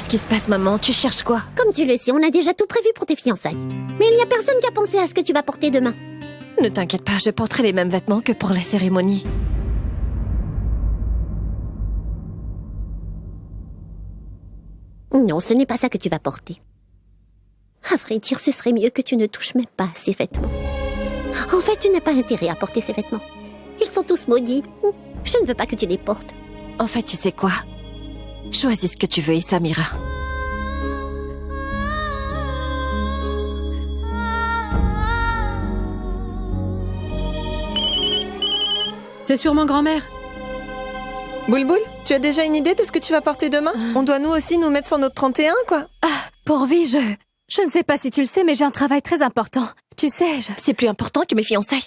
qui se passe, maman? Tu cherches quoi? Comme tu le sais, on a déjà tout prévu pour tes fiançailles. Mais il n'y a personne qui a pensé à ce que tu vas porter demain. Ne t'inquiète pas, je porterai les mêmes vêtements que pour la cérémonie. Non, ce n'est pas ça que tu vas porter. À vrai dire, ce serait mieux que tu ne touches même pas à ces vêtements. En fait, tu n'as pas intérêt à porter ces vêtements. Ils sont tous maudits. Je ne veux pas que tu les portes. En fait, tu sais quoi? Choisis ce que tu veux, Issa Mira. C'est sûrement grand-mère. Boulboul, tu as déjà une idée de ce que tu vas porter demain? On doit nous aussi nous mettre sur notre 31, quoi. Pourvi, je ne sais pas si tu le sais, mais j'ai un travail très important. Tu sais, C'est plus important que mes fiançailles.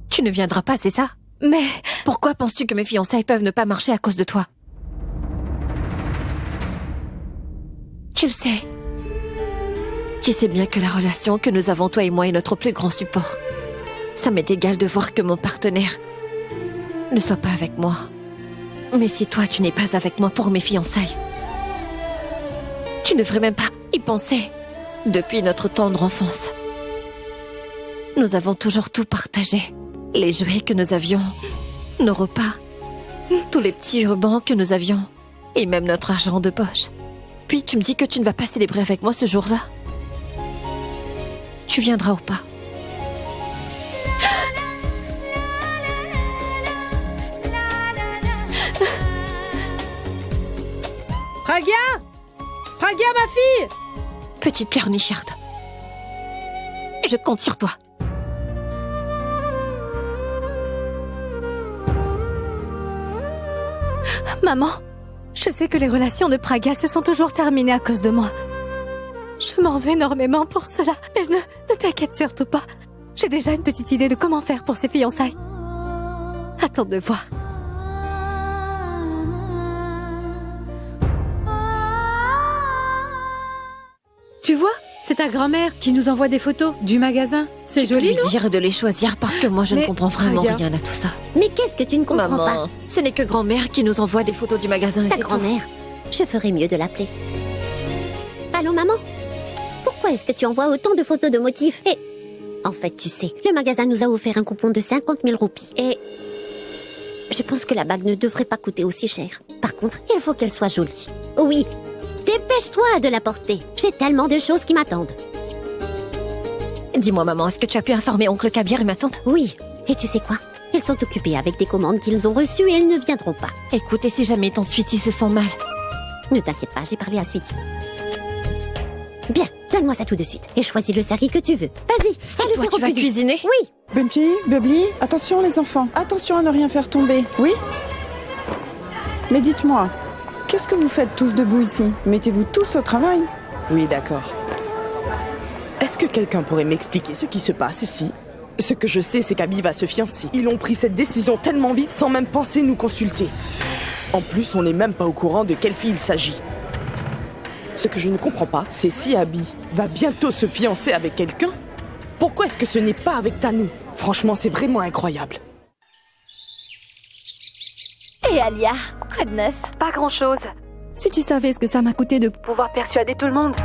Tu ne viendras pas, c'est ça? Mais... Pourquoi penses-tu que mes fiançailles peuvent ne pas marcher à cause de toi? Tu le sais. Tu sais bien que la relation que nous avons, toi et moi, est notre plus grand support. Ça m'est égal de voir que mon partenaire ne soit pas avec moi. Mais si toi, tu n'es pas avec moi pour mes fiançailles, tu ne devrais même pas y penser. Depuis notre tendre enfance, nous avons toujours tout partagé. Les jouets que nous avions, nos repas, tous les petits rubans que nous avions, et même notre argent de poche. Puis tu me dis que tu ne vas pas célébrer avec moi ce jour-là. Tu viendras ou pas? Pragya! Pragya, ma fille! Petite pleurnicharde. Je compte sur toi. Maman, je sais que les relations de Pragya se sont toujours terminées à cause de moi. Je m'en veux énormément pour cela, mais ne t'inquiète surtout pas. J'ai déjà une petite idée de comment faire pour ses fiançailles. Attends de voir. Tu vois, c'est ta grand-mère qui nous envoie des photos du magasin. C'est joli, Tu peux non? lui dire de les choisir parce que moi je ne Mais, comprends vraiment Pragya. rien à tout ça. Mais qu'est-ce que tu ne comprends Maman, pas? ce n'est que grand-mère qui nous envoie des photos du magasin et Ta c'est tout. grand-mère, je ferais mieux de l'appeler. Allô, maman? Pourquoi est-ce que tu envoies autant de photos de motifs? Et... En fait, tu sais, le magasin nous a offert un coupon de 50 000 roupies. Et... je pense que la bague ne devrait pas coûter aussi cher. Par contre, il faut qu'elle soit jolie. Oui, dépêche-toi de la porter. J'ai tellement de choses qui m'attendent. Dis-moi maman, est-ce que tu as pu informer oncle Kabir et ma tante? Oui, et tu sais quoi? Ils sont occupés avec des commandes qu'ils ont reçues et ils ne viendront pas. Écoute, et si jamais ton Sweetie se sent mal? Ne t'inquiète pas, j'ai parlé à Sweetie. Bien, donne-moi ça tout de suite. Et choisis le sari que tu veux. Vas-y, fais le Toi, faire au tu vas plus vite. cuisiner? Oui. Benji, Bubbly, attention les enfants, attention à ne rien faire tomber, oui? Mais dites-moi, qu'est-ce que vous faites tous debout ici? Mettez-vous tous au travail? Oui, d'accord. Est-ce que quelqu'un pourrait m'expliquer ce qui se passe ici? Ce que je sais, c'est qu'Abby va se fiancer. Ils ont pris cette décision tellement vite sans même penser nous consulter. En plus, on n'est même pas au courant de quelle fille il s'agit. Ce que je ne comprends pas, c'est si Abby va bientôt se fiancer avec quelqu'un, pourquoi est-ce que ce n'est pas avec Tanou? Franchement, c'est vraiment incroyable. Et Alia, quoi de neuf? Pas grand-chose. Si tu savais ce que ça m'a coûté de pouvoir persuader tout le monde.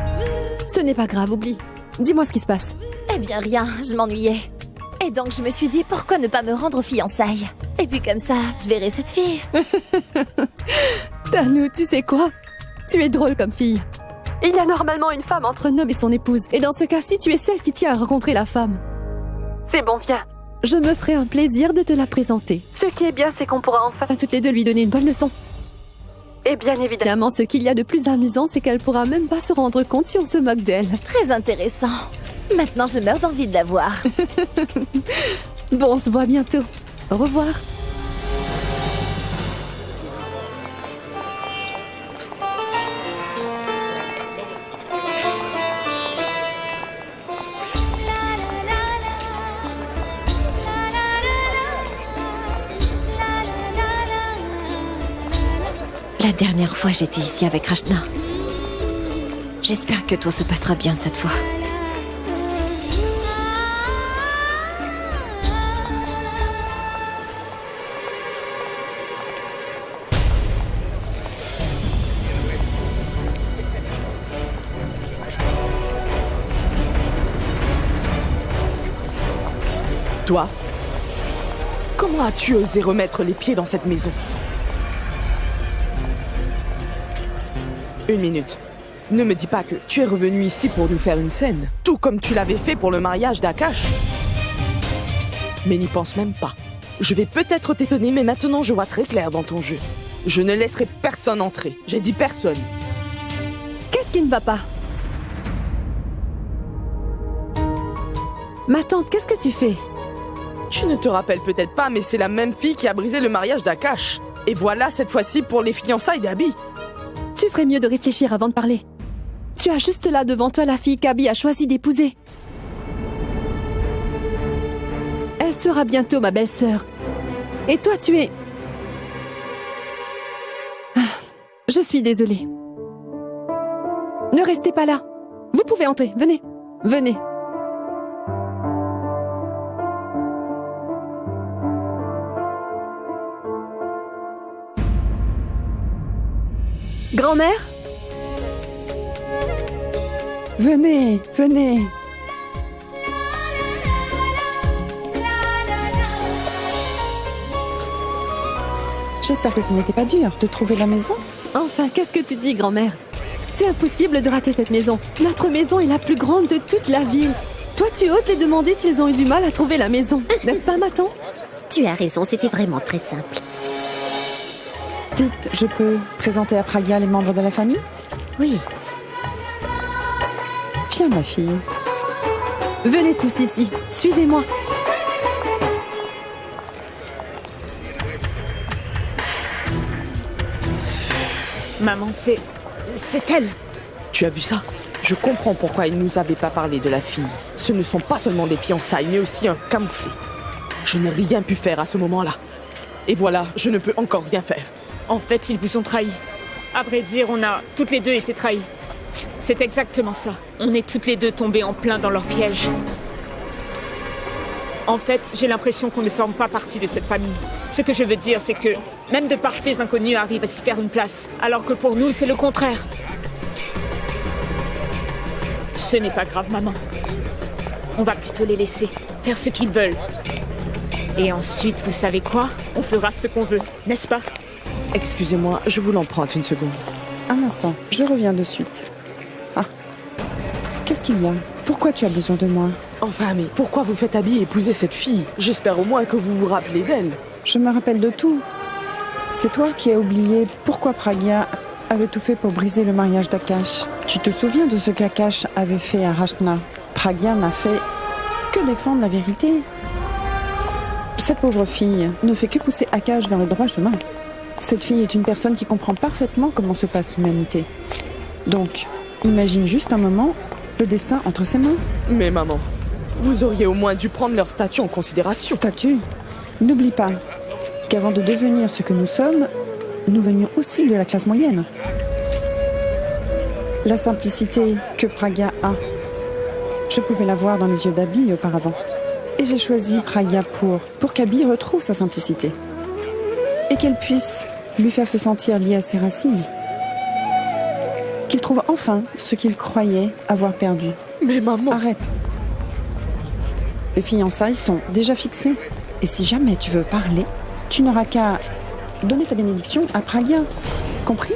Ce n'est pas grave, oublie. Dis-moi ce qui se passe. Eh bien rien, je m'ennuyais. Et donc je me suis dit pourquoi ne pas me rendre aux fiançailles. Et puis comme ça, je verrai cette fille. Tanou, tu sais quoi? Tu es drôle comme fille. Il y a normalement une femme entre un homme et son épouse. Et dans ce cas-ci, tu es celle qui tient à rencontrer la femme. C'est bon, viens. Je me ferai un plaisir de te la présenter. Ce qui est bien, c'est qu'on pourra enfin toutes les deux lui donner une bonne leçon. Et bien évidemment, ce qu'il y a de plus amusant, c'est qu'elle pourra même pas se rendre compte si on se moque d'elle. Très intéressant. Maintenant, je meurs d'envie de la voir. Bon, on se voit bientôt. Au revoir. La dernière fois, j'étais ici avec Rachna. J'espère que tout se passera bien cette fois. Toi, comment as-tu osé remettre les pieds dans cette maison? Une minute. Ne me dis pas que tu es revenu ici pour nous faire une scène, tout comme tu l'avais fait pour le mariage d'Akash. Mais n'y pense même pas. Je vais peut-être t'étonner, mais maintenant je vois très clair dans ton jeu. Je ne laisserai personne entrer. J'ai dit personne. Qu'est-ce qui ne va pas? Ma tante, qu'est-ce que tu fais? Tu ne te rappelles peut-être pas, mais c'est la même fille qui a brisé le mariage d'Akash. Et voilà cette fois-ci pour les fiançailles d'Abby. Tu ferais mieux de réfléchir avant de parler. Tu as juste là devant toi la fille qu'Abby a choisi d'épouser. Elle sera bientôt ma belle-sœur. Et toi, tu es... Ah, je suis désolée. Ne restez pas là. Vous pouvez entrer. Venez. Venez. Grand-mère? Venez, venez. J'espère que ce n'était pas dur de trouver la maison. Enfin, qu'est-ce que tu dis, grand-mère? C'est impossible de rater cette maison. Notre maison est la plus grande de toute la ville. Toi, tu oses les demander s'ils ont eu du mal à trouver la maison. N'est-ce pas, ma tante? Tu as raison, c'était vraiment très simple. Dites, je peux présenter à Pragya les membres de la famille? Oui. Viens, ma fille. Venez tous ici. Suivez-moi. Maman, c'est elle. Tu as vu ça? Je comprends pourquoi il nous avait pas parlé de la fille. Ce ne sont pas seulement des fiançailles, mais aussi un camouflet. Je n'ai rien pu faire à ce moment-là. Et voilà, je ne peux encore rien faire. En fait, ils vous ont trahis. À vrai dire, on a toutes les deux été trahis. C'est exactement ça. On est toutes les deux tombées en plein dans leur piège. En fait, j'ai l'impression qu'on ne forme pas partie de cette famille. Ce que je veux dire, c'est que même de parfaits inconnus arrivent à s'y faire une place, alors que pour nous, c'est le contraire. Ce n'est pas grave, maman. On va plutôt les laisser faire ce qu'ils veulent. Et ensuite, vous savez quoi? On fera ce qu'on veut, n'est-ce pas? Excusez-moi, je vous l'emprunte une seconde. Un instant, je reviens de suite. Ah. Qu'est-ce qu'il y a? Pourquoi tu as besoin de moi? Enfin, mais pourquoi vous faites Abby épouser cette fille? J'espère au moins que vous vous rappelez d'elle. Je me rappelle de tout. C'est toi qui as oublié pourquoi Pragya avait tout fait pour briser le mariage d'Akash. Tu te souviens de ce qu'Akash avait fait à Rashna? Pragya n'a fait que défendre la vérité. Cette pauvre fille ne fait que pousser Akash vers le droit chemin. Cette fille est une personne qui comprend parfaitement comment se passe l'humanité. Donc, imagine juste un moment le destin entre ses mains. Mais maman, vous auriez au moins dû prendre leur statut en considération. Statut? N'oublie pas qu'avant de devenir ce que nous sommes, nous venions aussi de la classe moyenne. La simplicité que Pragya a, je pouvais la voir dans les yeux d'Abby auparavant. Et j'ai choisi Pragya pour qu'Abby retrouve sa simplicité. Et qu'elle puisse lui faire se sentir liée à ses racines. Qu'il trouve enfin ce qu'il croyait avoir perdu. Mais maman... Arrête. Les fiançailles sont déjà fixées. Et si jamais tu veux parler, tu n'auras qu'à donner ta bénédiction à Pragya. Compris?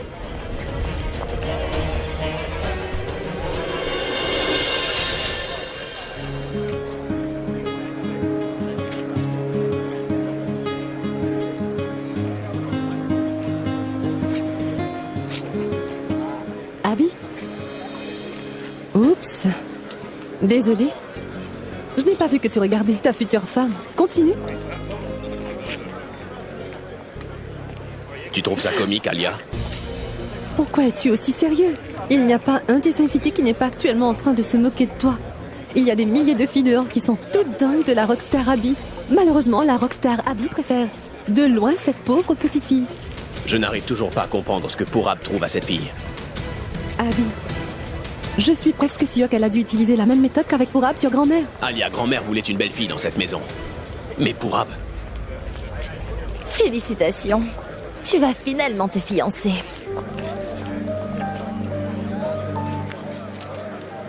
Abby? Oups. Désolée. Je n'ai pas vu que tu regardais ta future femme. Continue. Tu trouves ça comique, Alia? Pourquoi es-tu aussi sérieux? Il n'y a pas un des invités qui n'est pas actuellement en train de se moquer de toi. Il y a des milliers de filles dehors qui sont toutes dingues de la rockstar Abby. Malheureusement, la rockstar Abby préfère de loin cette pauvre petite fille. Je n'arrive toujours pas à comprendre ce que Purab trouve à cette fille. Abby, je suis presque sûre qu'elle a dû utiliser la même méthode qu'avec Purab sur grand-mère. Alia, grand-mère voulait une belle fille dans cette maison. Mais Purab... Félicitations. Tu vas finalement te fiancer.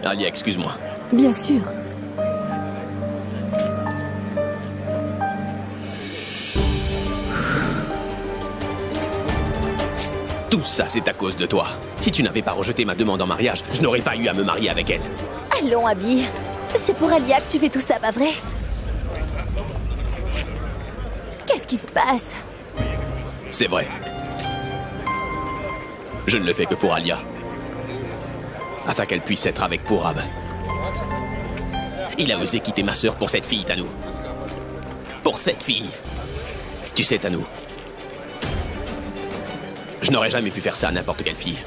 Alia, excuse-moi. Bien sûr. Tout ça, c'est à cause de toi. Si tu n'avais pas rejeté ma demande en mariage, je n'aurais pas eu à me marier avec elle. Allons, Abby. C'est pour Alia que tu fais tout ça, pas vrai? Qu'est-ce qui se passe? C'est vrai. Je ne le fais que pour Alia. Afin qu'elle puisse être avec Purab. Il a osé quitter ma sœur pour cette fille, Tanou. Pour cette fille. Tu sais, Tanou. Je n'aurais jamais pu faire ça à n'importe quelle fille.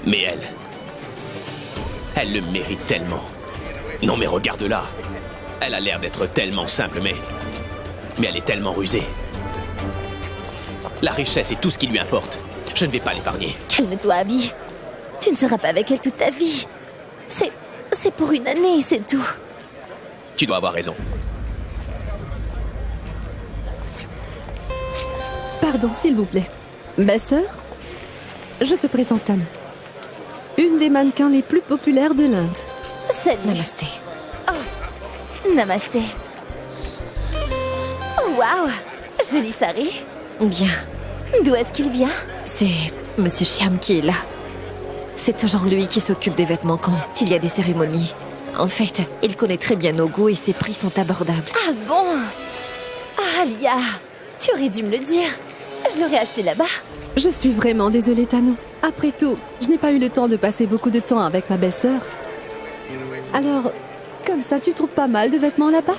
Mais elle le mérite tellement. Non mais regarde-la. Elle a l'air d'être tellement simple, mais elle est tellement rusée. La richesse est tout ce qui lui importe. Je ne vais pas l'épargner. Calme-toi, Abby. Tu ne seras pas avec elle toute ta vie. C'est pour une année, c'est tout. Tu dois avoir raison. Pardon, s'il vous plaît. Belle-sœur, je te présente Tanou. Une des mannequins les plus populaires de l'Inde. Salut. Namasté. Oh, namasté. Oh, waouh. Jolie sari. Bien. D'où est-ce qu'il vient? C'est Monsieur Shyam qui est là. C'est toujours lui qui s'occupe des vêtements quand il y a des cérémonies. En fait, il connaît très bien nos goûts et ses prix sont abordables. Ah bon? Ah, Alia, tu aurais dû me le dire. Je l'aurais acheté là-bas. Je suis vraiment désolée, Tanou. Après tout, je n'ai pas eu le temps de passer beaucoup de temps avec ma belle-sœur. Alors, comme ça, tu trouves pas mal de vêtements là-bas?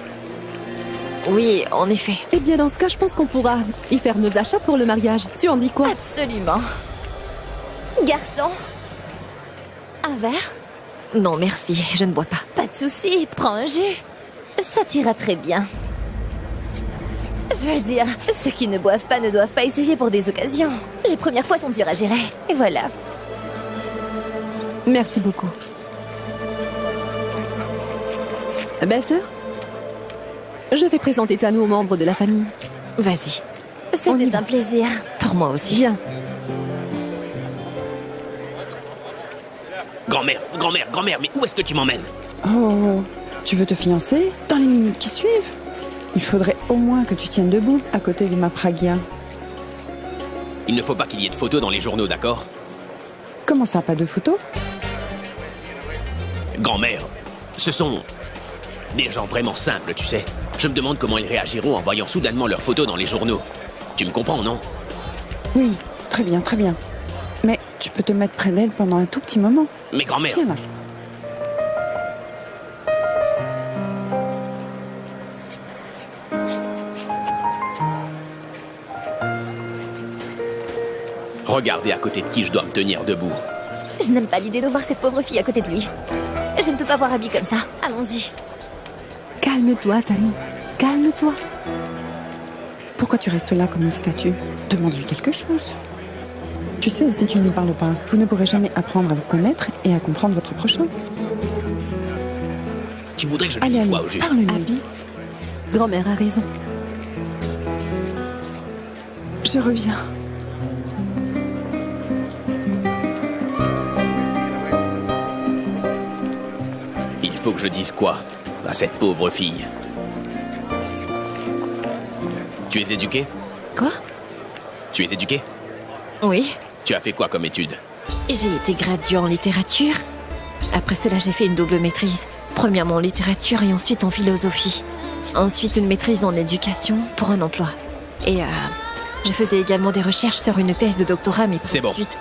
Oui, en effet. Eh bien, dans ce cas, je pense qu'on pourra y faire nos achats pour le mariage. Tu en dis quoi? Absolument. Garçon, un verre? Non, merci, je ne bois pas. Pas de souci, prends un jus. Ça t'ira très bien. Je veux dire, ceux qui ne boivent pas ne doivent pas essayer pour des occasions. Les premières fois sont dures à gérer. Et voilà. Merci beaucoup. Belle-sœur, je vais présenter Tanou aux membres de la famille. Vas-y. C'était un plaisir. Pour moi aussi. Viens. Grand-mère, mais où est-ce que tu m'emmènes? Oh, tu veux te fiancer? Dans les minutes qui suivent? Il faudrait au moins que tu tiennes debout à côté de ma Pragya. Il ne faut pas qu'il y ait de photos dans les journaux, d'accord? Comment ça, pas de photos? Grand-mère, ce sont des gens vraiment simples, tu sais. Je me demande comment ils réagiront en voyant soudainement leurs photos dans les journaux. Tu me comprends, non? Oui, très bien, très bien. Mais tu peux te mettre près d'elle pendant un tout petit moment. Mais grand-mère... Viens là. Regardez à côté de qui je dois me tenir debout. Je n'aime pas l'idée de voir cette pauvre fille à côté de lui. Je ne peux pas voir Abby comme ça. Allons-y. Calme-toi, Tanou. Calme-toi. Pourquoi tu restes là comme une statue? Demande-lui quelque chose. Tu sais, si tu ne lui parles pas, vous ne pourrez jamais apprendre à vous connaître et à comprendre votre prochain. Tu voudrais que je lui Allez, dise allez, quoi au juste? parle-lui. Abby, grand-mère a raison. Je reviens. Il faut que je dise quoi à cette pauvre fille? Tu es éduquée? Quoi? Tu es éduquée? Oui. Tu as fait quoi comme étude? J'ai été graduée en littérature. Après cela, j'ai fait une double maîtrise. Premièrement en littérature et ensuite en philosophie. Ensuite, une maîtrise en éducation pour un emploi. Et je faisais également des recherches sur une thèse de doctorat, mais C'est bon. ensuite...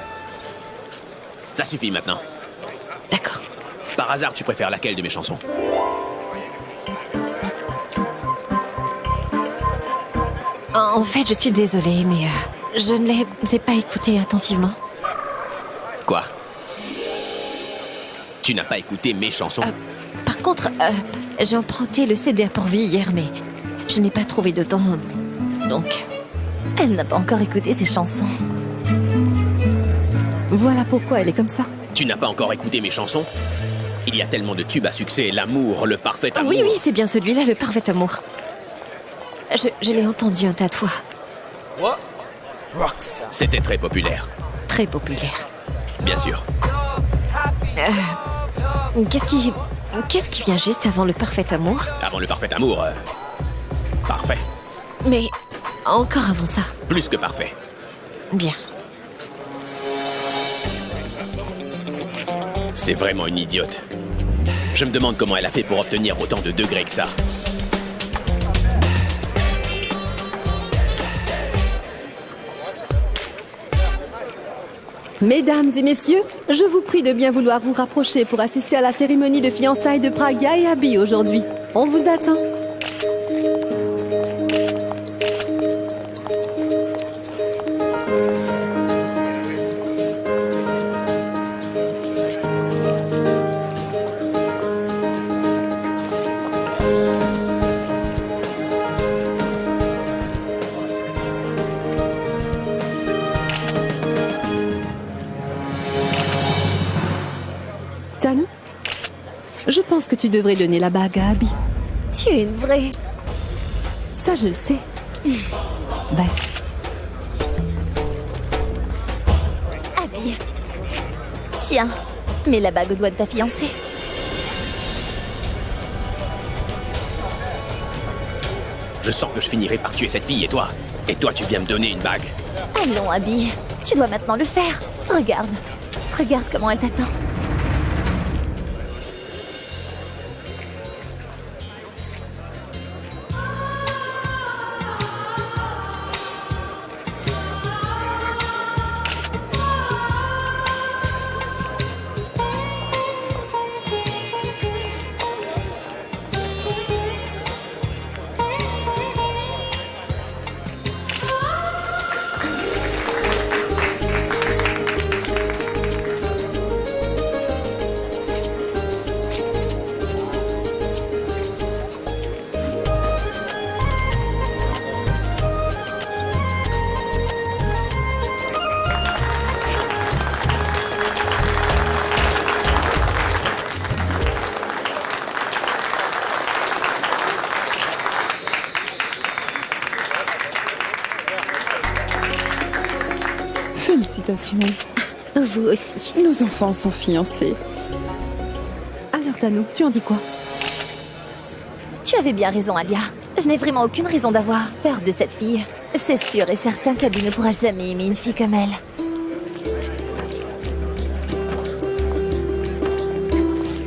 Ça suffit maintenant. D'accord. Par hasard, tu préfères laquelle de mes chansons? En fait, je suis désolée, mais je ne les ai pas écoutées attentivement. Quoi? Tu n'as pas écouté mes chansons? Par contre, j'ai emprunté le CD à Port-Vie hier, mais je n'ai pas trouvé de temps. Donc... Elle n'a pas encore écouté ses chansons. Voilà pourquoi elle est comme ça. Tu n'as pas encore écouté mes chansons? Il y a tellement de tubes à succès, l'amour, le parfait amour. Oui, c'est bien celui-là, le parfait amour. Je l'ai entendu un tas de fois. C'était très populaire. Très populaire. Bien sûr. Qu'est-ce qui vient juste avant le parfait amour? Avant le parfait amour, parfait. Mais encore avant ça. Plus que parfait. Bien. C'est vraiment une idiote. Je me demande comment elle a fait pour obtenir autant de degrés que ça. Mesdames et messieurs, je vous prie de bien vouloir vous rapprocher pour assister à la cérémonie de fiançailles de Pragya et Abby aujourd'hui. On vous attend. Tanu, je pense que tu devrais donner la bague à Abby. Tu es une vraie. Ça, je le sais. Vas-y. Abby. Tiens, mets la bague au doigt de ta fiancée. Je sens que je finirai par tuer cette fille et toi. Et toi, tu viens me donner une bague. Allons, Abby. Tu dois maintenant le faire. Regarde. Regarde comment elle t'attend. Félicitations. Vous aussi. Nos enfants sont fiancés. Alors Tanu, tu en dis quoi? Tu avais bien raison, Alia. Je n'ai vraiment aucune raison d'avoir peur de cette fille. C'est sûr et certain qu'Abby ne pourra jamais aimer une fille comme elle.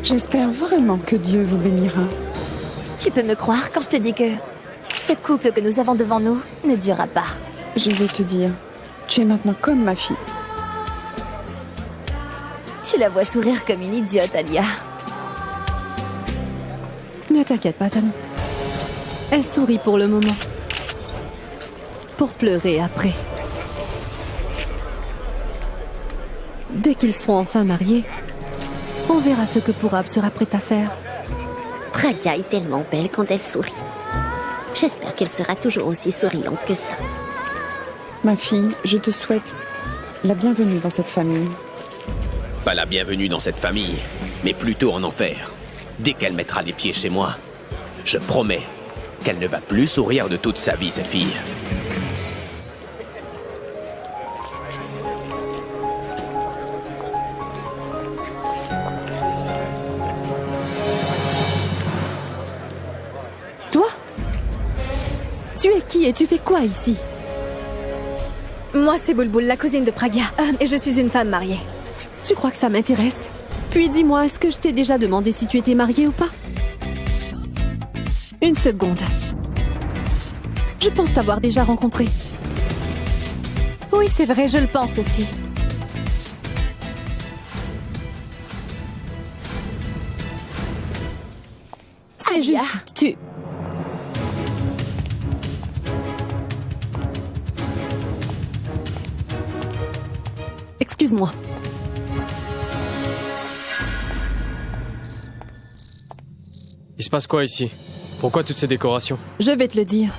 J'espère vraiment que Dieu vous bénira. Tu peux me croire quand je te dis que ce couple que nous avons devant nous ne durera pas. Je vais te dire, tu es maintenant comme ma fille. Tu la vois sourire comme une idiote, Alia. Ne t'inquiète pas, Tanu. Elle sourit pour le moment. Pour pleurer après. Dès qu'ils seront enfin mariés, on verra ce que Purab sera prêt à faire. Pragya est tellement belle quand elle sourit. J'espère qu'elle sera toujours aussi souriante que ça. Ma fille, je te souhaite la bienvenue dans cette famille. Pas la bienvenue dans cette famille, mais plutôt en enfer. Dès qu'elle mettra les pieds chez moi, je promets qu'elle ne va plus sourire de toute sa vie, cette fille. Toi? Tu es qui et tu fais quoi ici? Moi, c'est Bulbul, la cousine de Pragya, et je suis une femme mariée. Tu crois que ça m'intéresse? Puis dis-moi, est-ce que je t'ai déjà demandé si tu étais mariée ou pas? Une seconde. Je pense t'avoir déjà rencontré. Oui, c'est vrai, je le pense aussi. C'est Alia. juste, tu... Excuse-moi. Il se passe quoi ici? Pourquoi toutes ces décorations? Je vais te le dire.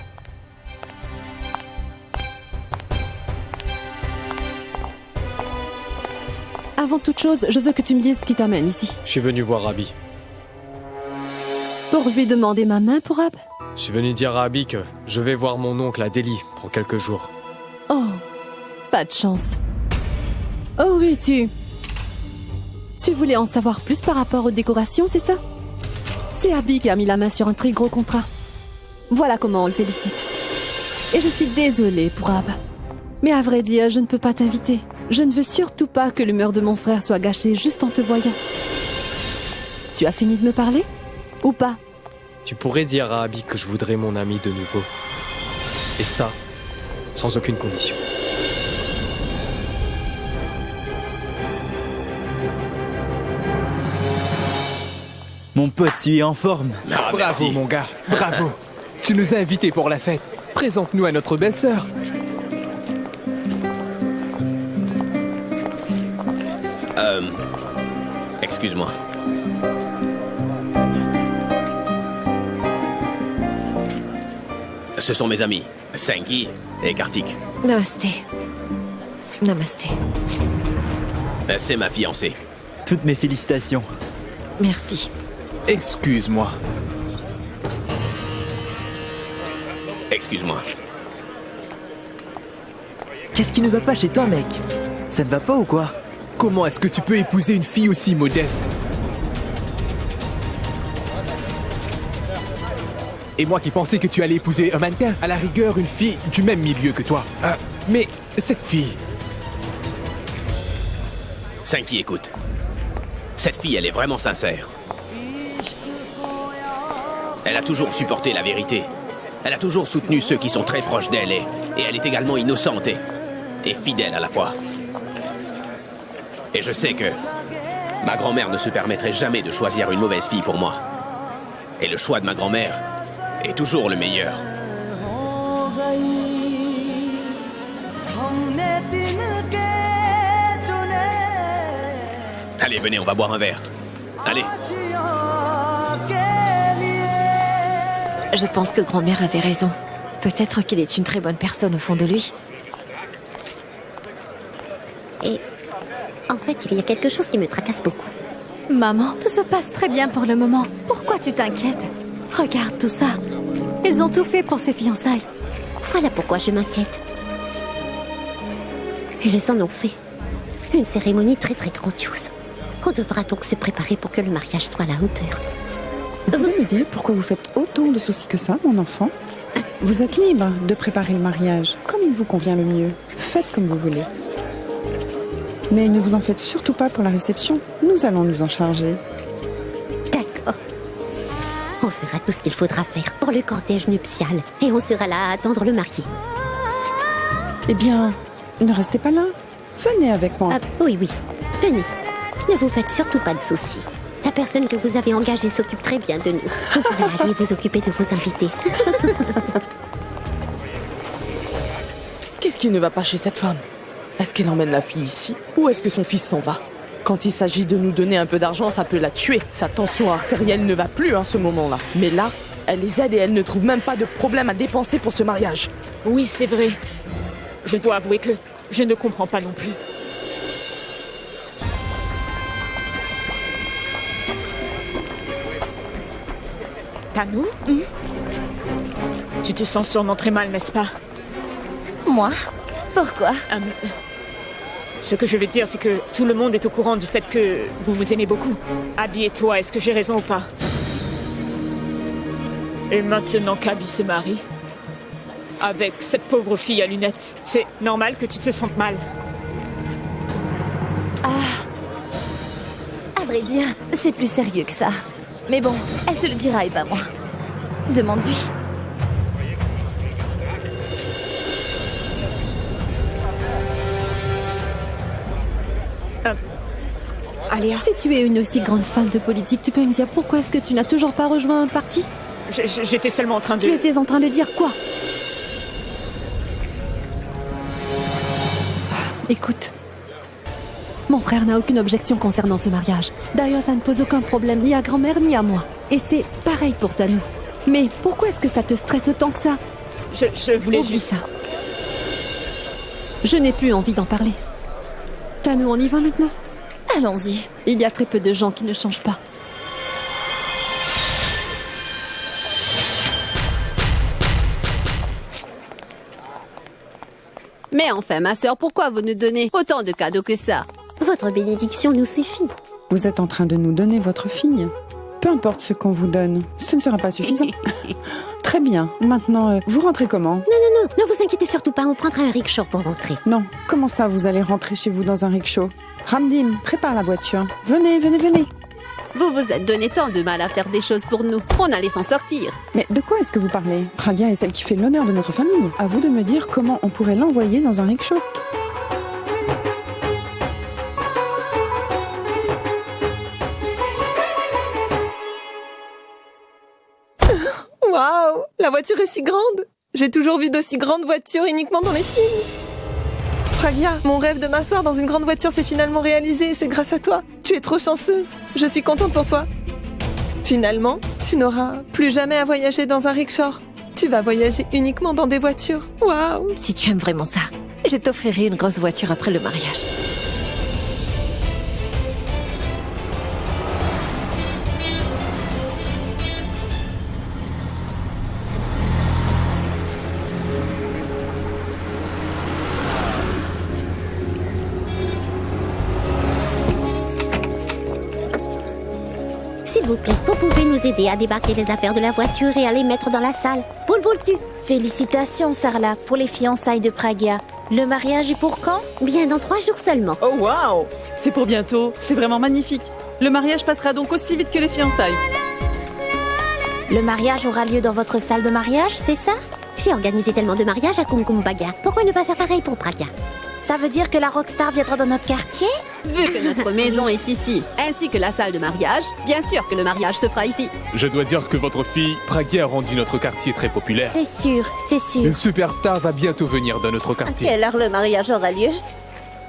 Avant toute chose, je veux que tu me dises ce qui t'amène ici. Je suis venu voir Abby. Pour lui demander ma main, Purab? Je suis venu dire à Abby que je vais voir mon oncle à Delhi pour quelques jours. Oh, pas de chance. Oh oui, tu voulais en savoir plus par rapport aux décorations, c'est ça? C'est Abby qui a mis la main sur un très gros contrat. Voilà comment on le félicite. Et je suis désolée, Purab. Mais à vrai dire, je ne peux pas t'inviter. Je ne veux surtout pas que l'humeur de mon frère soit gâchée juste en te voyant. Tu as fini de me parler? Ou pas? Tu pourrais dire à Abby que je voudrais mon ami de nouveau. Et ça, sans aucune condition. Mon pote, tu es en forme. Ah, Bravo merci. mon gars, bravo. Tu nous as invités pour la fête. Présente-nous à notre belle-sœur. Excuse-moi. Ce sont mes amis, Senki et Kartik. Namasté. Namasté. C'est ma fiancée. Toutes mes félicitations. Merci. Excuse-moi. Excuse-moi. Qu'est-ce qui ne va pas chez toi, mec? Ça ne va pas ou quoi? Comment est-ce que tu peux épouser une fille aussi modeste? Et moi qui pensais que tu allais épouser un mannequin, à la rigueur une fille du même milieu que toi. Mais cette fille... Senki, écoute. Cette fille, elle est vraiment sincère. Elle a toujours supporté la vérité. Elle a toujours soutenu ceux qui sont très proches d'elle et elle est également innocente et fidèle à la fois. Et je sais que ma grand-mère ne se permettrait jamais de choisir une mauvaise fille pour moi. Et le choix de ma grand-mère est toujours le meilleur. Allez, venez, on va boire un verre. Allez. Je pense que grand-mère avait raison. Peut-être qu'il est une très bonne personne au fond de lui. Et en fait, il y a quelque chose qui me tracasse beaucoup. Maman, tout se passe très bien pour le moment. Pourquoi tu t'inquiètes? Regarde tout ça. Ils ont tout fait pour ses fiançailles. Voilà pourquoi je m'inquiète. Ils en ont fait une cérémonie très très grandiose. On devra donc se préparer pour que le mariage soit à la hauteur. Vous me dire pourquoi vous faites autant de soucis que ça, mon enfant? Vous êtes libre de préparer le mariage comme il vous convient le mieux. Faites comme vous voulez. Mais ne vous en faites surtout pas pour la réception. Nous allons nous en charger. D'accord. On fera tout ce qu'il faudra faire pour le cortège nuptial. Et on sera là à attendre le marié. Eh bien, ne restez pas là. Venez avec moi. Oui, oui. Venez. Ne vous faites surtout pas de soucis. La personne que vous avez engagée s'occupe très bien de nous. Vous pouvez aller vous occuper de vos invités. Qu'est-ce qui ne va pas chez cette femme? Est-ce qu'elle emmène la fille ici? Ou est-ce que son fils s'en va? Quand il s'agit de nous donner un peu d'argent, ça peut la tuer. Sa tension artérielle ne va plus en ce moment-là. Mais là, elle les aide et elle ne trouve même pas de problème à dépenser pour ce mariage. Oui, c'est vrai. Je dois avouer que je ne comprends pas non plus. Tanou? Tu te sens sûrement très mal, n'est-ce pas? Moi? Pourquoi? Ce que je veux dire, c'est que tout le monde est au courant du fait que vous vous aimez beaucoup. Abby et toi, est-ce que j'ai raison ou pas? Et maintenant qu'Abby se marie, avec cette pauvre fille à lunettes, c'est normal que tu te sentes mal. À vrai dire, c'est plus sérieux que ça. Mais bon, elle te le dira et pas moi. Demande-lui. Aléa, si tu es une aussi grande fan de politique, tu peux me dire pourquoi est-ce que tu n'as toujours pas rejoint un parti? J'étais seulement en train de... Tu étais en train de dire quoi? Écoute, mon frère n'a aucune objection concernant ce mariage. D'ailleurs, ça ne pose aucun problème ni à grand-mère ni à moi. Et c'est pareil pour Tanou. Mais pourquoi est-ce que ça te stresse autant que ça? Je voulais Oublie juste... ça. Je n'ai plus envie d'en parler. Tanou, on y va maintenant? Allons-y. Il y a très peu de gens qui ne changent pas. Mais enfin, ma sœur, pourquoi vous nous donnez autant de cadeaux que ça? Votre bénédiction nous suffit. Vous êtes en train de nous donner votre fille. Peu importe ce qu'on vous donne, ce ne sera pas suffisant. Très bien. Maintenant, vous rentrez comment? Non, Ne vous inquiétez surtout pas, on prendra un rickshaw pour rentrer. Non, comment ça vous allez rentrer chez vous dans un rickshaw? Ramdim, prépare la voiture. Venez, venez, venez. Vous vous êtes donné tant de mal à faire des choses pour nous. On allait s'en sortir. Mais de quoi est-ce que vous parlez? Pragya est celle qui fait l'honneur de notre famille. À vous de me dire comment on pourrait l'envoyer dans un rickshaw. Waouh, la voiture est si grande. J'ai toujours vu d'aussi grandes voitures uniquement dans les films. Pragya, mon rêve de m'asseoir dans une grande voiture s'est finalement réalisé. C'est grâce à toi. Tu es trop chanceuse. Je suis contente pour toi. Finalement, tu n'auras plus jamais à voyager dans un rickshaw. Tu vas voyager uniquement dans des voitures. Waouh. Si tu aimes vraiment ça, je t'offrirai une grosse voiture après le mariage. S'il vous plaît, vous pouvez nous aider à débarquer les affaires de la voiture et à les mettre dans la salle. Boule boule tu. Félicitations, Sarla, pour les fiançailles de Pragya. Le mariage est pour quand? Bien dans 3 jours seulement. Oh waouh! C'est pour bientôt. C'est vraiment magnifique. Le mariage passera donc aussi vite que les fiançailles. Le mariage aura lieu dans votre salle de mariage, c'est ça? J'ai organisé tellement de mariages à Kumkumbaga. Pourquoi ne pas faire pareil pour Pragya? Ça veut dire que la rockstar viendra dans notre quartier? Vu que notre maison est ici, ainsi que la salle de mariage, bien sûr que le mariage se fera ici. Je dois dire que votre fille, Pragya, a rendu notre quartier très populaire. C'est sûr, c'est sûr. Une superstar va bientôt venir dans notre quartier. À quelle heure le mariage aura lieu?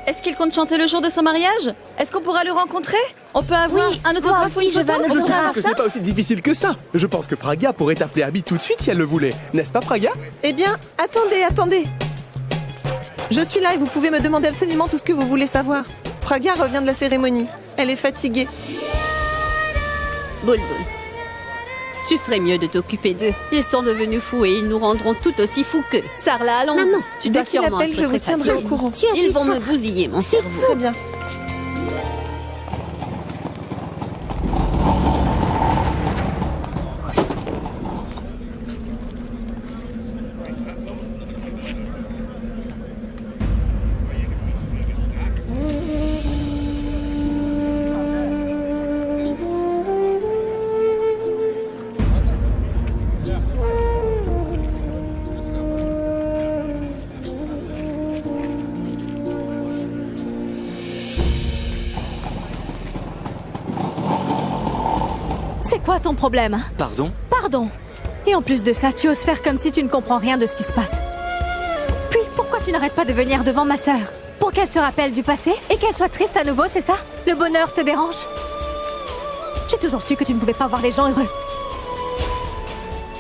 Est-ce qu'il compte chanter le jour de son mariage? Est-ce qu'on pourra le rencontrer? On peut avoir un autographe ou une photo? Je pense que ce n'est pas aussi difficile que ça. Je pense que Pragya pourrait appeler Abby tout de suite si elle le voulait. N'est-ce pas, Pragya? Eh bien, attendez. Je suis là et vous pouvez me demander absolument tout ce que vous voulez savoir. Pragya revient de la cérémonie. Elle est fatiguée. Boule. Tu ferais mieux de t'occuper d'eux. Ils sont devenus fous et ils nous rendront tout aussi fous qu'eux. Sarla, allons-y. Maman, tu dois dès qu'il sûrement appelle, être je vous très tiendrai fatiguée. au courant. Ils vont me bousiller, mon cerveau. Très bien. C'est quoi ton problème? Pardon? Pardon. Et en plus de ça, tu oses faire comme si tu ne comprends rien de ce qui se passe. Puis, pourquoi tu n'arrêtes pas de venir devant ma sœur? Pour qu'elle se rappelle du passé et qu'elle soit triste à nouveau, c'est ça? Le bonheur te dérange? J'ai toujours su que tu ne pouvais pas voir les gens heureux.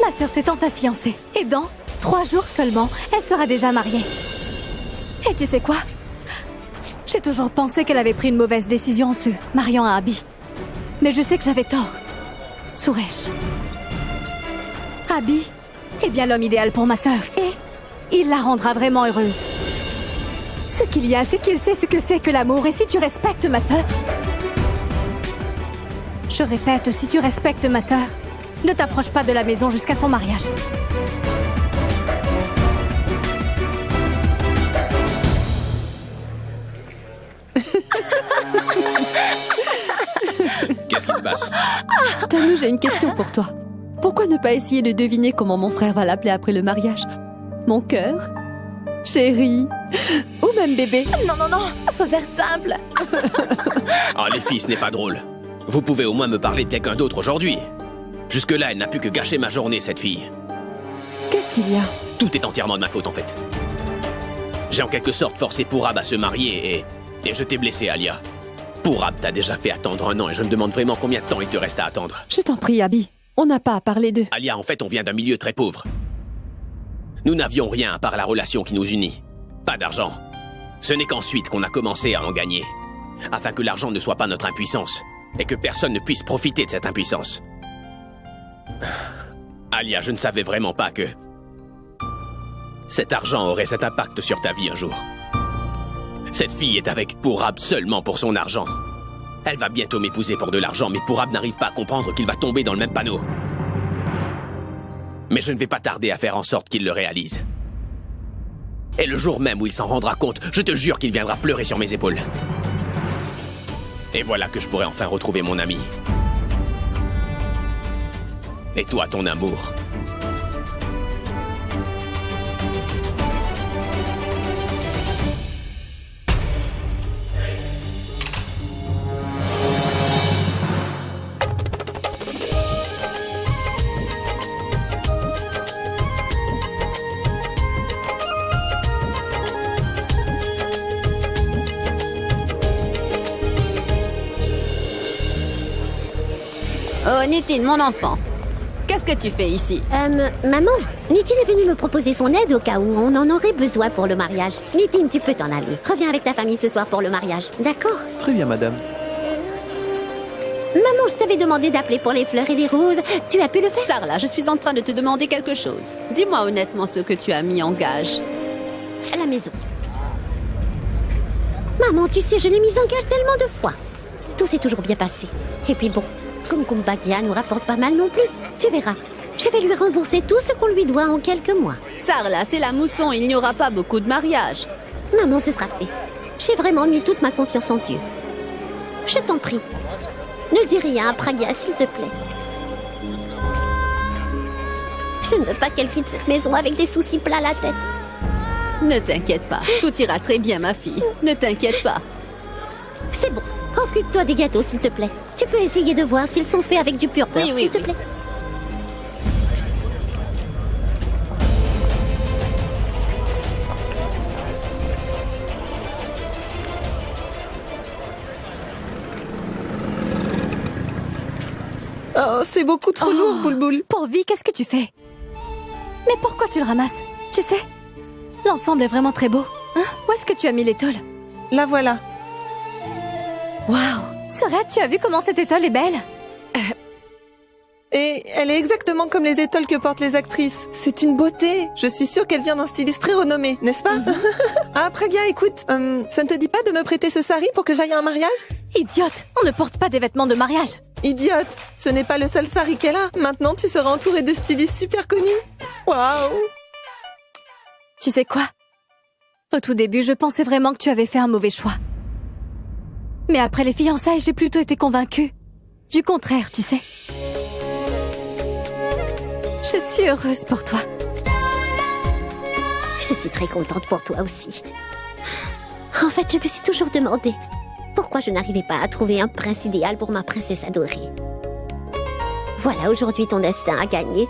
Ma sœur s'étend ta fiancée. Et dans 3 jours seulement, elle sera déjà mariée. Et tu sais quoi? J'ai toujours pensé qu'elle avait pris une mauvaise décision en se mariant à Abby. Mais je sais que j'avais tort. Suresh. Abby est bien l'homme idéal pour ma sœur. Et il la rendra vraiment heureuse. Ce qu'il y a, c'est qu'il sait ce que c'est que l'amour. Et si tu respectes ma sœur... Je répète, si tu respectes ma sœur, ne t'approche pas de la maison jusqu'à son mariage. Qu'est-ce qui se passe? Tanou, j'ai une question pour toi. Pourquoi ne pas essayer de deviner comment mon frère va l'appeler après le mariage? Mon cœur? Chérie? Ou même bébé? Non, faut faire simple. Oh, les filles, ce n'est pas drôle. Vous pouvez au moins me parler de quelqu'un d'autre aujourd'hui. Jusque-là, elle n'a pu que gâcher ma journée, cette fille. Qu'est-ce qu'il y a? Tout est entièrement de ma faute, en fait. J'ai en quelque sorte forcé Pourab à se marier et je t'ai blessé, Alia. Pourab t'a déjà fait attendre 1 an et je me demande vraiment combien de temps il te reste à attendre. Je t'en prie, Abby. On n'a pas à parler d'eux. Alia, en fait, on vient d'un milieu très pauvre. Nous n'avions rien à part la relation qui nous unit. Pas d'argent. Ce n'est qu'ensuite qu'on a commencé à en gagner. Afin que l'argent ne soit pas notre impuissance. Et que personne ne puisse profiter de cette impuissance. Alia, je ne savais vraiment pas que... cet argent aurait cet impact sur ta vie un jour. Cette fille est avec Pourab seulement pour son argent. Elle va bientôt m'épouser pour de l'argent, mais Pourab n'arrive pas à comprendre qu'il va tomber dans le même panneau. Mais je ne vais pas tarder à faire en sorte qu'il le réalise. Et le jour même où il s'en rendra compte, je te jure qu'il viendra pleurer sur mes épaules. Et voilà que je pourrai enfin retrouver mon ami. Et toi, ton amour. Oh, Nitine, mon enfant. Qu'est-ce que tu fais ici? Maman, Nitine est venue me proposer son aide au cas où on en aurait besoin pour le mariage. Nitine, tu peux t'en aller. Reviens avec ta famille ce soir pour le mariage, d'accord? Très bien, madame. Maman, je t'avais demandé d'appeler pour les fleurs et les roses. Tu as pu le faire? Sarla, je suis en train de te demander quelque chose. Dis-moi honnêtement ce que tu as mis en gage. À la maison. Maman, tu sais, je l'ai mise en gage tellement de fois. Tout s'est toujours bien passé. Et puis bon, comme Kumbakia nous rapporte pas mal non plus, tu verras. Je vais lui rembourser tout ce qu'on lui doit en quelques mois. Sarla, c'est la mousson, il n'y aura pas beaucoup de mariages. Maman, ce sera fait. J'ai vraiment mis toute ma confiance en Dieu. Je t'en prie. Ne dis rien à Pragya, s'il te plaît. Je ne veux pas qu'elle quitte cette maison avec des soucis plein la tête. Ne t'inquiète pas, tout ira très bien, ma fille. Ne t'inquiète pas. C'est bon. Occupe-toi des gâteaux, s'il te plaît. Tu peux essayer de voir s'ils sont faits avec du pur beurre, s'il te plaît. Oh, c'est beaucoup trop lourd, Boulboul. Pourvi, qu'est-ce que tu fais? Mais pourquoi tu le ramasses? Tu sais, l'ensemble est vraiment très beau. Hein? Où est-ce que tu as mis l'étole? La voilà. Waouh! Sorette, tu as vu comment cette étole est belle? Et elle est exactement comme les étoiles que portent les actrices. C'est une beauté. Je suis sûre qu'elle vient d'un styliste très renommé, n'est-ce pas? Ah, Pragya, écoute, ça ne te dit pas de me prêter ce sari pour que j'aille à un mariage? Idiote! On ne porte pas des vêtements de mariage. Idiote! Ce n'est pas le seul sari qu'elle a. Maintenant, tu seras entourée de stylistes super connus. Waouh! Tu sais quoi? Au tout début, je pensais vraiment que tu avais fait un mauvais choix. Mais après les fiançailles, j'ai plutôt été convaincue. Du contraire, tu sais. Je suis heureuse pour toi. Je suis très contente pour toi aussi. En fait, je me suis toujours demandé pourquoi je n'arrivais pas à trouver un prince idéal pour ma princesse adorée. Voilà, aujourd'hui, ton destin a gagné.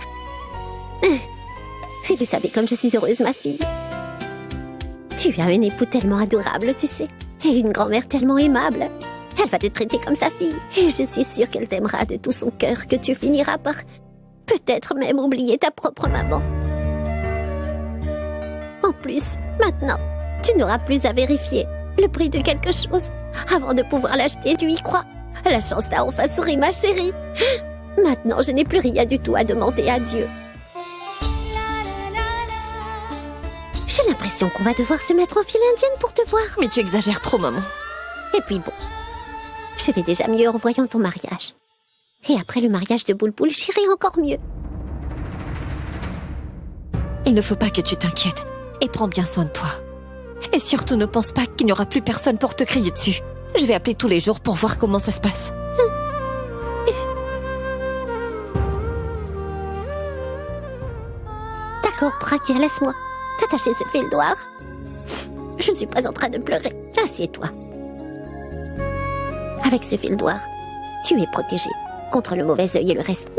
Si tu savais comme je suis heureuse, ma fille. Tu as un époux tellement adorable, tu sais, et une grand-mère tellement aimable. Elle va te traiter comme sa fille, et je suis sûre qu'elle t'aimera de tout son cœur, que tu finiras par peut-être même oublier ta propre maman. En plus, maintenant, tu n'auras plus à vérifier le prix de quelque chose avant de pouvoir l'acheter, tu y crois? La chance t'a enfin souri, ma chérie. Maintenant, je n'ai plus rien du tout à demander à Dieu. J'ai l'impression qu'on va devoir se mettre en file indienne pour te voir. Mais tu exagères trop, maman. Et puis bon, je vais déjà mieux en voyant ton mariage. Et après le mariage de Boulboul, j'irai encore mieux. Il ne faut pas que tu t'inquiètes. Et prends bien soin de toi. Et surtout, ne pense pas qu'il n'y aura plus personne pour te crier dessus. Je vais appeler tous les jours pour voir comment ça se passe. D'accord, Pragya, laisse-moi t'attacher ce fil noir. Je ne suis pas en train de pleurer. Assieds-toi. Avec ce fil noir, tu es protégé contre le mauvais œil et le reste.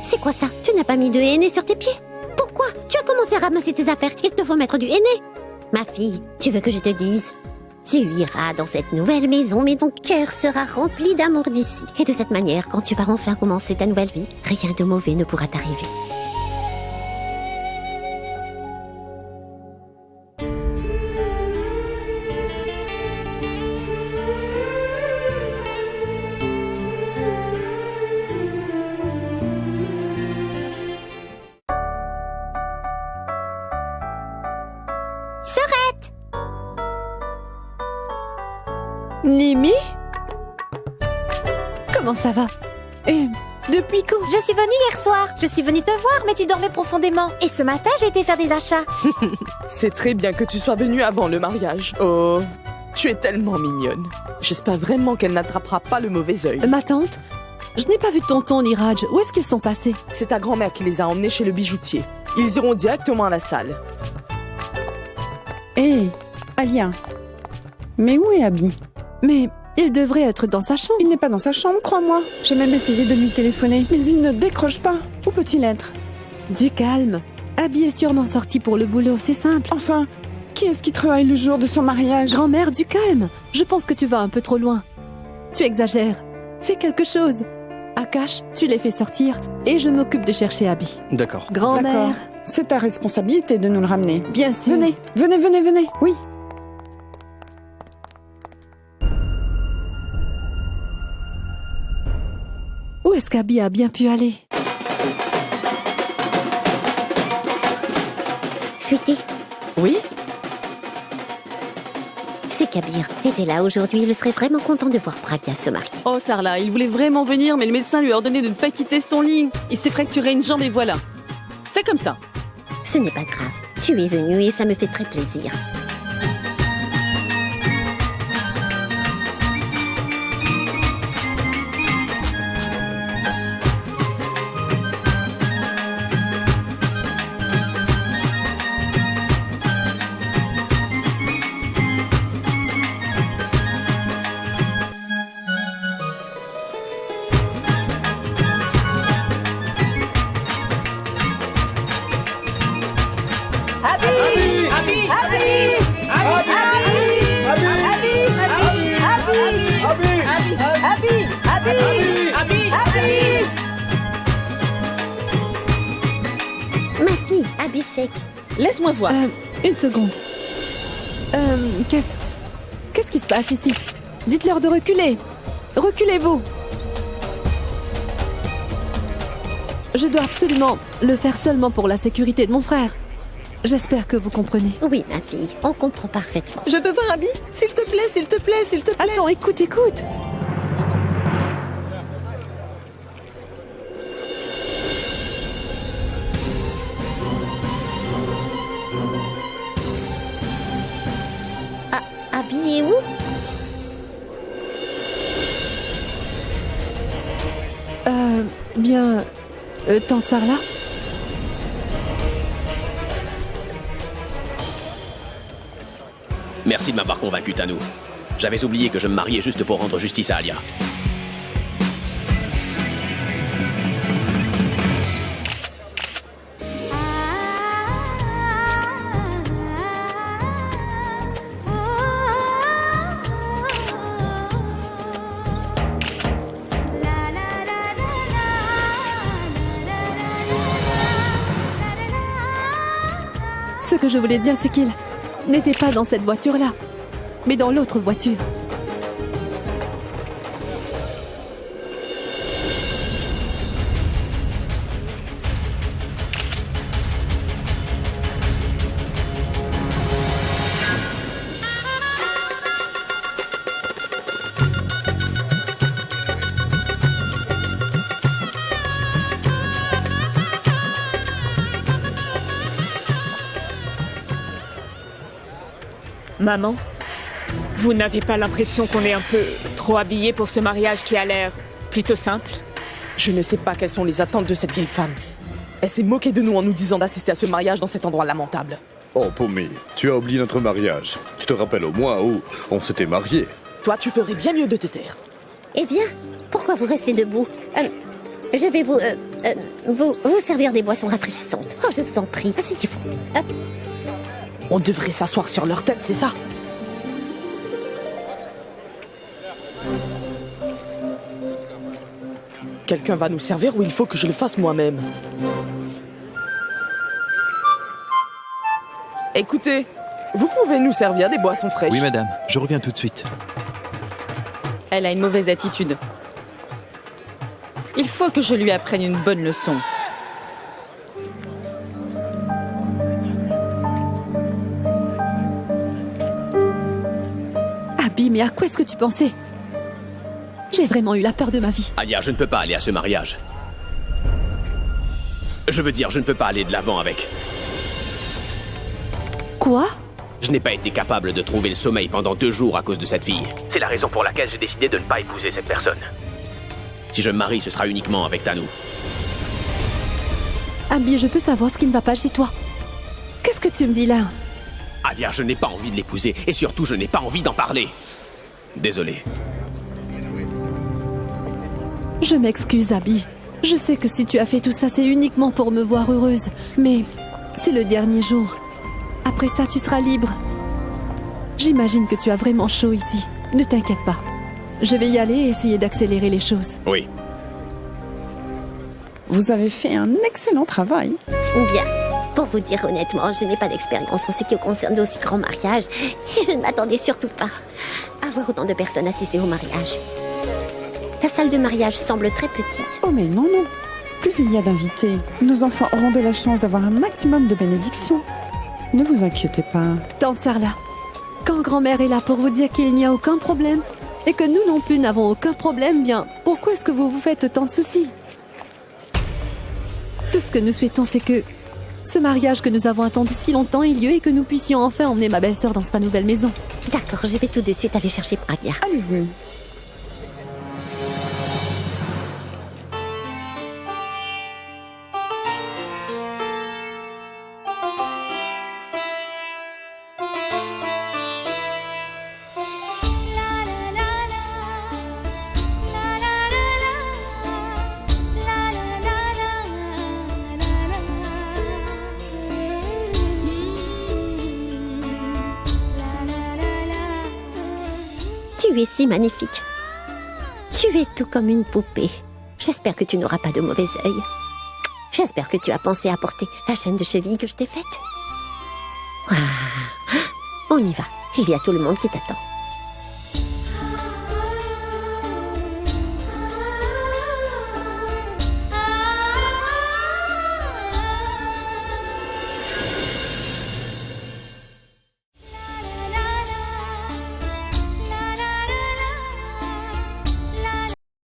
C'est quoi ça? Tu n'as pas mis de henné sur tes pieds? Pourquoi? Tu as commencé à ramasser tes affaires. Il te faut mettre du henné. Ma fille, tu veux que je te dise? Tu iras dans cette nouvelle maison, mais ton cœur sera rempli d'amour d'ici. Et de cette manière, quand tu vas enfin commencer ta nouvelle vie, rien de mauvais ne pourra t'arriver. Sorette! Nimi? Comment ça va? Et Depuis quand? Je suis venue hier soir. Je suis venue te voir, mais tu dormais profondément. Et ce matin, j'ai été faire des achats. C'est très bien que tu sois venue avant le mariage. Oh, tu es tellement mignonne. J'espère vraiment qu'elle n'attrapera pas le mauvais œil. Ma tante? Je n'ai pas vu tonton ni Raj. Où est-ce qu'ils sont passés? C'est ta grand-mère qui les a emmenés chez le bijoutier. Ils iront directement à la salle. Hé, Alia. Mais où est Abby? Mais il devrait être dans sa chambre. Il n'est pas dans sa chambre, crois-moi. J'ai même essayé de lui téléphoner, mais il ne décroche pas. Où peut-il être? Du calme. Abby est sûrement sortie pour le boulot, c'est simple. Enfin, qui est-ce qui travaille le jour de son mariage? Grand-mère, du calme. Je pense que tu vas un peu trop loin. Tu exagères. Fais quelque chose. Akash, tu les fais sortir et je m'occupe de chercher Abby. D'accord. Grand-mère. D'accord. C'est ta responsabilité de nous le ramener. Bien sûr. Venez, venez, venez, venez. Oui. Où est-ce qu'Abby a bien pu aller? Sweetie, Oui? c'est Kabir. Était là aujourd'hui, il serait vraiment content de voir Pragya se marier. Oh, Sarla, il voulait vraiment venir, mais le médecin lui a ordonné de ne pas quitter son lit. Il s'est fracturé une jambe et voilà. C'est comme ça. Ce n'est pas grave. Tu es venu et ça me fait très plaisir. Ma fille, Abhishek. Laisse-moi voir. Une seconde. Qu'est-ce qui se passe ici? Dites-leur de reculer. Reculez-vous. Je dois absolument le faire seulement pour la sécurité de mon frère. J'espère que vous comprenez. Oui, ma fille, on comprend parfaitement. Je peux voir Abby? S'il te plaît, s'il te plaît, s'il te plaît. Attends, écoute. Abby est où? Tante Sarla? Merci de m'avoir convaincu, Tanou. J'avais oublié que je me mariais juste pour rendre justice à Alia. Ce que je voulais dire, c'est qu'il n'était pas dans cette voiture-là, mais dans l'autre voiture. Maman, vous n'avez pas l'impression qu'on est un peu trop habillés pour ce mariage qui a l'air plutôt simple? Je ne sais pas quelles sont les attentes de cette vieille femme. Elle s'est moquée de nous en nous disant d'assister à ce mariage dans cet endroit lamentable. Oh, Pommy, tu as oublié notre mariage. Tu te rappelles au moins où on s'était mariés. Toi, tu ferais bien mieux de te taire. Eh bien, pourquoi vous restez debout? Je vais vous servir des boissons rafraîchissantes. Oh, je vous en prie, asseyez-vous. On devrait s'asseoir sur leur tête, c'est ça? Quelqu'un va nous servir ou il faut que je le fasse moi-même? Écoutez, vous pouvez nous servir des boissons fraîches? Oui, madame, je reviens tout de suite. Elle a une mauvaise attitude. Il faut que je lui apprenne une bonne leçon. Abby, mais à quoi est-ce que tu pensais? J'ai vraiment eu la peur de ma vie. Alia, je ne peux pas aller à ce mariage. Je veux dire, je ne peux pas aller de l'avant avec. Quoi? Je n'ai pas été capable de trouver le sommeil pendant 2 jours à cause de cette fille. C'est la raison pour laquelle j'ai décidé de ne pas épouser cette personne. Si je me marie, ce sera uniquement avec Tanu. Abby, je peux savoir ce qui ne va pas chez toi. Qu'est-ce que tu me dis là? Alia, je n'ai pas envie de l'épouser, et surtout, je n'ai pas envie d'en parler. Désolé. Je m'excuse, Abby. Je sais que si tu as fait tout ça, c'est uniquement pour me voir heureuse. Mais c'est le dernier jour. Après ça, tu seras libre. J'imagine que tu as vraiment chaud ici. Ne t'inquiète pas. Je vais y aller et essayer d'accélérer les choses. Oui. Vous avez fait un excellent travail. Bien. Pour vous dire honnêtement, je n'ai pas d'expérience en ce qui concerne d'aussi grands mariages. Et je ne m'attendais surtout pas à voir autant de personnes assister au mariage. La salle de mariage semble très petite. Oh mais non, non. Plus il y a d'invités, nos enfants auront de la chance d'avoir un maximum de bénédictions. Ne vous inquiétez pas. Tante Sarla, quand grand-mère est là pour vous dire qu'il n'y a aucun problème, et que nous non plus n'avons aucun problème, bien, pourquoi est-ce que vous vous faites tant de soucis? Tout ce que nous souhaitons, c'est que ce mariage que nous avons attendu si longtemps ait lieu et que nous puissions enfin emmener ma belle-sœur dans sa nouvelle maison. D'accord, je vais tout de suite aller chercher Pragya. Allez-y. Tu es si magnifique. Tu es tout comme une poupée. J'espère que tu n'auras pas de mauvais œil. J'espère que tu as pensé à porter la chaîne de cheville que je t'ai faite. On y va. Il y a tout le monde qui t'attend.